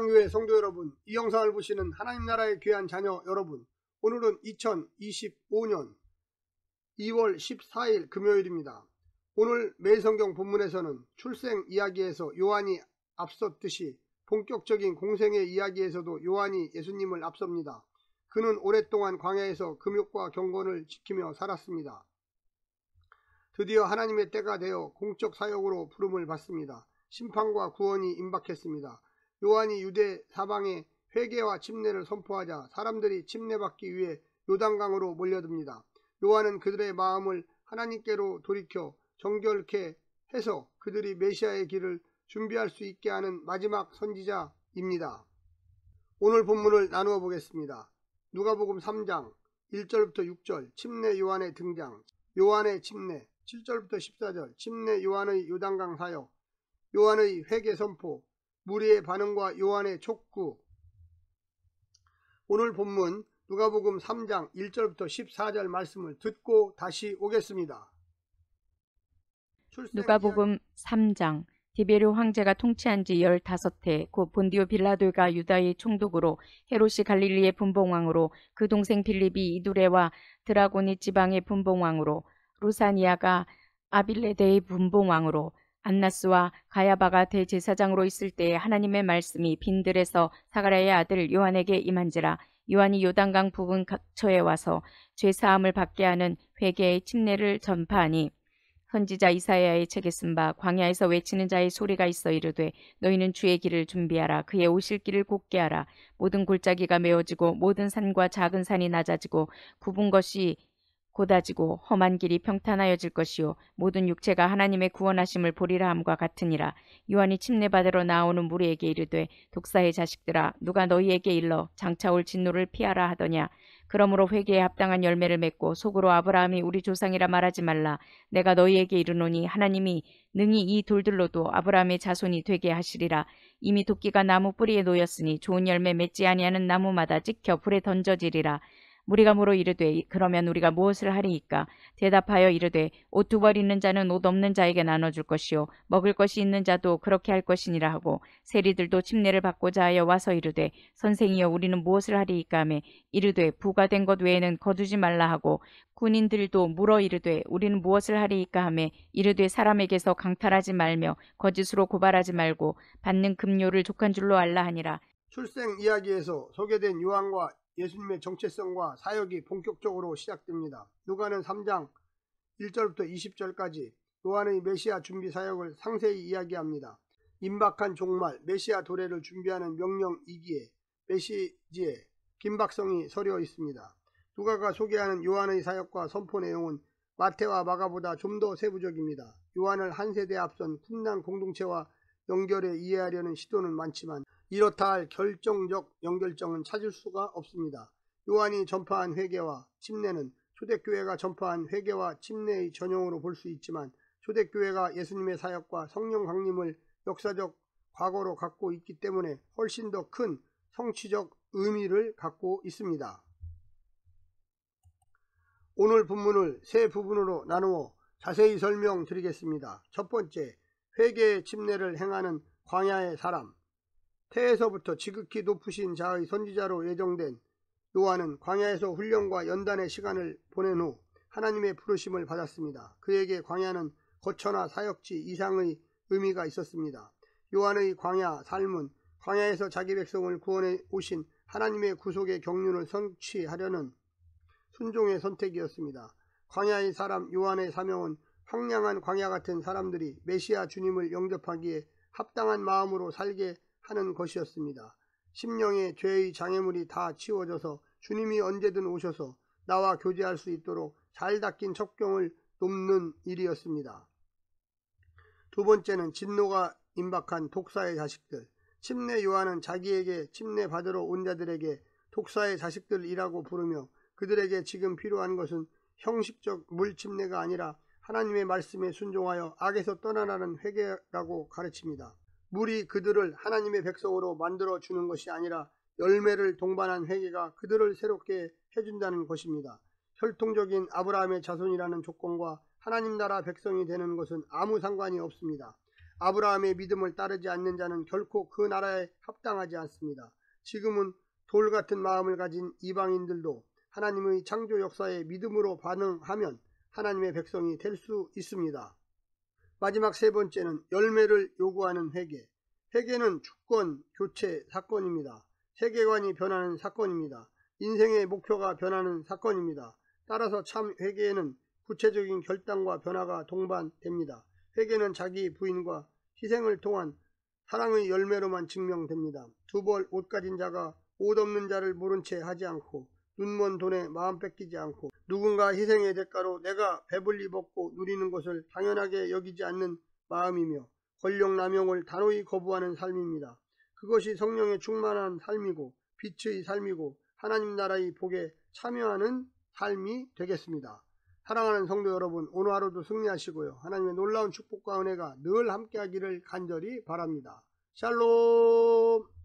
한양교회 성도 여러분, 이 영상을 보시는 하나님 나라의 귀한 자녀 여러분, 오늘은 2025년 2월 14일 금요일입니다. 오늘 매일성경 본문에서는 출생 이야기에서 요한이 앞섰듯이 본격적인 공생의 이야기에서도 요한이 예수님을 앞섭니다. 그는 오랫동안 광야에서 금욕과 경건을 지키며 살았습니다. 드디어 하나님의 때가 되어 공적 사역으로 부름을 받습니다. 심판과 구원이 임박했습니다. 요한이 유대 사방에 회개와 침례를 선포하자 사람들이 침례받기 위해 요단강으로 몰려듭니다. 요한은 그들의 마음을 하나님께로 돌이켜 정결케 해서 그들이 메시아의 길을 준비할 수 있게 하는 마지막 선지자입니다. 오늘 본문을 나누어 보겠습니다. 누가복음 3장 1절부터 6절 침례 요한의 등장, 요한의 침례 7절부터 14절 침례 요한의 요단강 사역, 요한의 회개 선포, 무리의 반응과 요한의 촉구. 오늘 본문 누가복음 3장 1절부터 14절 말씀을 듣고 다시 오겠습니다. 누가복음 3장. 디베르 황제가 통치한 지 15해 곧 본디오 빌라도가 유다의 총독으로 헤롯이 갈릴리의 분봉왕으로 그 동생 빌립이 이두레와 드라고니 지방의 분봉왕으로 루사니아가 아빌레데의 분봉왕으로 안나스와 가야바가 대제사장으로 있을 때에 하나님의 말씀이 빈들에서 사가랴의 아들 요한에게 임한지라. 요한이 요단강 부근 각처에 와서 죄사함을 받게 하는 회개의 침례를 전파하니 선지자 이사야의 책에 쓴 바 광야에서 외치는 자의 소리가 있어 이르되 너희는 주의 길을 준비하라. 그의 오실 길을 곧게 하라. 모든 골짜기가 메어지고 모든 산과 작은 산이 낮아지고 굽은 것이 곧아지고 험한 길이 평탄하여질 것이요 모든 육체가 하나님의 구원하심을 보리라 함과 같으니라. 요한이 침례받으러 나오는 무리에게 이르되 독사의 자식들아 누가 너희에게 일러 장차 올 진노를 피하라 하더냐. 그러므로 회개에 합당한 열매를 맺고 속으로 아브라함이 우리 조상이라 말하지 말라. 내가 너희에게 이르노니 하나님이 능히 이 돌들로도 아브라함의 자손이 되게 하시리라. 이미 도끼가 나무 뿌리에 놓였으니 좋은 열매 맺지 아니하는 나무마다 찍혀 불에 던져지리라. 무리가 물어 이르되 그러면 우리가 무엇을 하리이까? 대답하여 이르되 옷 두 벌 있는 자는 옷 없는 자에게 나눠줄 것이요 먹을 것이 있는 자도 그렇게 할 것이니라 하고 세리들도 침례를 받고자 하여 와서 이르되 선생이여 우리는 무엇을 하리이까 하매 이르되 부가 된 것 외에는 거두지 말라 하고 군인들도 물어 이르되 우리는 무엇을 하리이까 하매 이르되 사람에게서 강탈하지 말며 거짓으로 고발하지 말고 받는 급료를 족한 줄로 알라 하니라. 출생 이야기에서 소개된 요한과 예수님의 정체성과 사역이 본격적으로 시작됩니다. 누가는 3장 1절부터 20절까지 요한의 메시아 준비 사역을 상세히 이야기합니다. 임박한 종말 메시아 도래를 준비하는 명령이기에 메시지에 긴박성이 서려 있습니다. 누가가 소개하는 요한의 사역과 선포 내용은 마태와 마가보다 좀 더 세부적입니다. 요한을 한 세대 앞선 쿰난 공동체와 연결해 이해하려는 시도는 많지만 이렇다 할 결정적 연결점은 찾을 수가 없습니다. 요한이 전파한 회개와 침례는 초대교회가 전파한 회개와 침례의 전형으로 볼 수 있지만 초대교회가 예수님의 사역과 성령 강림을 역사적 과거로 갖고 있기 때문에 훨씬 더 큰 성취적 의미를 갖고 있습니다. 오늘 본문을 세 부분으로 나누어 자세히 설명드리겠습니다. 첫 번째, 회개의 침례를 행하는 광야의 사람. 태에서부터 지극히 높으신 자의 선지자로 예정된 요한은 광야에서 훈련과 연단의 시간을 보낸 후 하나님의 부르심을 받았습니다. 그에게 광야는 거처나 사역지 이상의 의미가 있었습니다. 요한의 광야 삶은 광야에서 자기 백성을 구원해 오신 하나님의 구속의 경륜을 성취하려는 순종의 선택이었습니다. 광야의 사람 요한의 사명은 황량한 광야 같은 사람들이 메시아 주님을 영접하기에 합당한 마음으로 살게 하는 것이었습니다. 심령의 죄의 장애물이 다 치워져서 주님이 언제든 오셔서 나와 교제할 수 있도록 잘 닦인 첩경을 돕는 일이었습니다. 두 번째는 진노가 임박한 독사의 자식들. 침례 요한은 자기에게 침례 받으러 온 자들에게 독사의 자식들이라고 부르며 그들에게 지금 필요한 것은 형식적 물 침례가 아니라 하나님의 말씀에 순종하여 악에서 떠나라는 회개라고 가르칩니다. 물이 그들을 하나님의 백성으로 만들어 주는 것이 아니라 열매를 동반한 회개가 그들을 새롭게 해준다는 것입니다. 혈통적인 아브라함의 자손이라는 조건과 하나님 나라 백성이 되는 것은 아무 상관이 없습니다. 아브라함의 믿음을 따르지 않는 자는 결코 그 나라에 합당하지 않습니다. 지금은 돌 같은 마음을 가진 이방인들도 하나님의 창조 역사에 믿음으로 반응하면 하나님의 백성이 될 수 있습니다. 마지막 세 번째는 열매를 요구하는 회개. 회개는 주권 교체 사건입니다. 세계관이 변하는 사건입니다. 인생의 목표가 변하는 사건입니다. 따라서 참 회개에는 구체적인 결단과 변화가 동반됩니다. 회개는 자기 부인과 희생을 통한 사랑의 열매로만 증명됩니다. 두 벌 옷 가진 자가 옷 없는 자를 모른 채 하지 않고 눈먼 돈에 마음 뺏기지 않고 누군가 희생의 대가로 내가 배불리 먹고 누리는 것을 당연하게 여기지 않는 마음이며 권력 남용을 단호히 거부하는 삶입니다. 그것이 성령에 충만한 삶이고 빛의 삶이고 하나님 나라의 복에 참여하는 삶이 되겠습니다. 사랑하는 성도 여러분, 오늘 하루도 승리하시고요. 하나님의 놀라운 축복과 은혜가 늘 함께하기를 간절히 바랍니다. 샬롬.